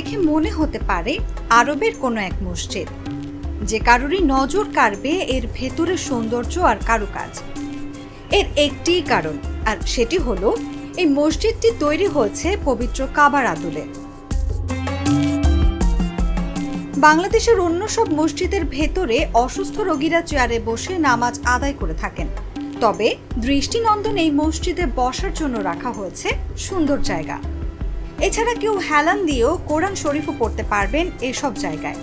দেখে মনে হতে পারে আরবের কোনো এক মসজিদ, যে কারোরই নজর কাড়বে এর ভেতরের সৌন্দর্য আর কারুকাজ। এর একটি কারণ, আর সেটি হলো এই মসজিদটি তৈরি হয়েছে পবিত্র কাবার আদলে। বাংলাদেশের অন্য সব মসজিদের ভেতরে অসুস্থ রোগীরা চেয়ারে বসে নামাজ আদায় করে থাকেন, তবে দৃষ্টিনন্দন এই মসজিদে বসার জন্য রাখা হয়েছে সুন্দর জায়গা। এছাড়া কেউ হেলান দিয়েও কোরআন শরীফও পড়তে পারবেন এসব জায়গায়।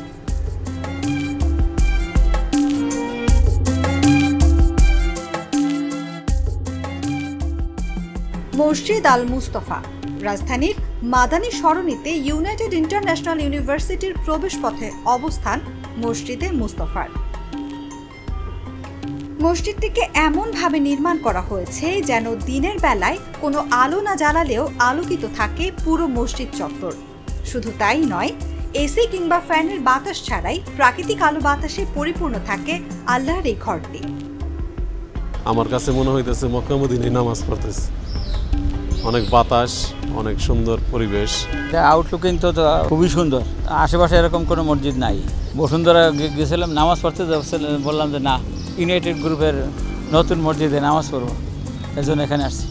মসজিদ আল মুস্তফা রাজধানীর মাদানী সরণিতে ইউনাইটেড ইন্টারন্যাশনাল ইউনিভার্সিটির প্রবেশপথে অবস্থান মসজিদে মুস্তফার। মসজিদটিকে এমনভাবে নির্মাণ করা হয়েছে যেন দিনের বেলায় কোনো আলো না জ্বালালেও আলোকিত থাকে পুরো মসজিদ চত্বর। শুধু তাই নয়, এসি কিংবা ফ্যানের বাতাস ছাড়াই প্রাকৃতিক আলো বাতাসে পরিপূর্ণ থাকে আল্লাহর এই ঘরটি। আমার কাছে মনে হইতেছে মক্কা মদিনায় নামাজ পড়তেছে। অনেক বাতাস, অনেক সুন্দর পরিবেশ। আউটলুকিং তো খুবই সুন্দর। আশেপাশে এরকম কোনো মসজিদ নাই। বসুন্ধরা গেছিলাম নামাজ পড়তে, বললাম যে না, ইউনাইটেড গ্রুপের নতুন মসজিদে নামাজ পড়ব, এজন্য এখানে আসছি।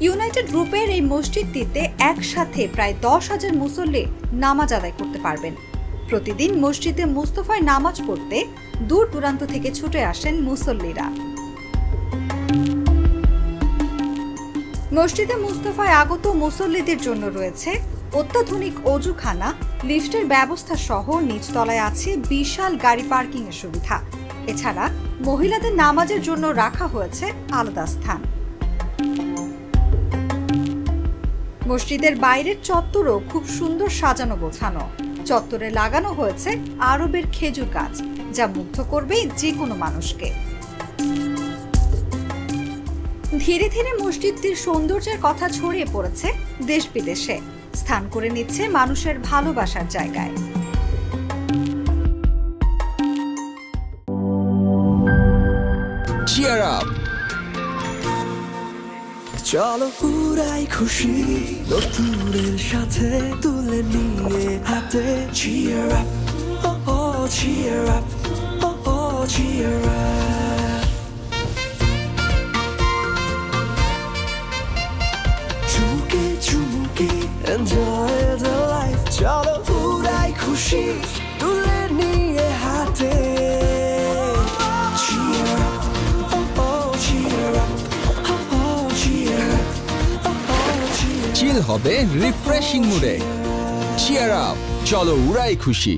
ইউনাইটেড গ্রুপের এই মসজিদটিতে একসাথে প্রায় 10,000 মুসল্লি নামাজ আদায় করতে পারবেন। প্রতিদিন মসজিদে মুস্তফায় নামাজ পড়তে দূর দূরান্ত থেকে ছুটে আসেন মুসল্লিরা। মসজিদে মুস্তফায় আগত মুসল্লিদের জন্য রয়েছে অত্যাধুনিক অজুখানা, লিফটের ব্যবস্থা সহ নিচতলায় আছে বিশাল গাড়ি পার্কিং এর সুবিধা। এছাড়া মহিলাদের নামাজের জন্য রাখা হয়েছে আলাদা স্থান। মসজিদের বাইরের চত্বরও খুব সুন্দর সাজানো গোছানো। চত্বরে লাগানো হয়েছে আরবের খেজুর গাছ, যা মুগ্ধ করবে যে কোনো মানুষকে। ধীরে ধীরে মসজিদটির সৌন্দর্যের কথা ছড়িয়ে পড়েছে দেশ বিদেশে, স্থান করে নিচ্ছে মানুষের ভালোবাসার জায়গায়। Cheer up! চলো পুরাই খুশি নতুনের সাথে তুলে নিয়ে হাতে। Cheer up! Oh oh, cheer up! Oh oh, cheer up! চুমুকে চুমুকে enjoy the life. চলো পুরাই খুশি তুলে নিয়ে হাতে। Cheer up! Oh oh, cheer up! Oh oh, cheer up! Oh oh, cheer up! চিল হবে রিফ্রেশিং মুডে। চিয়ার আপ, চলো উড়াই খুশি।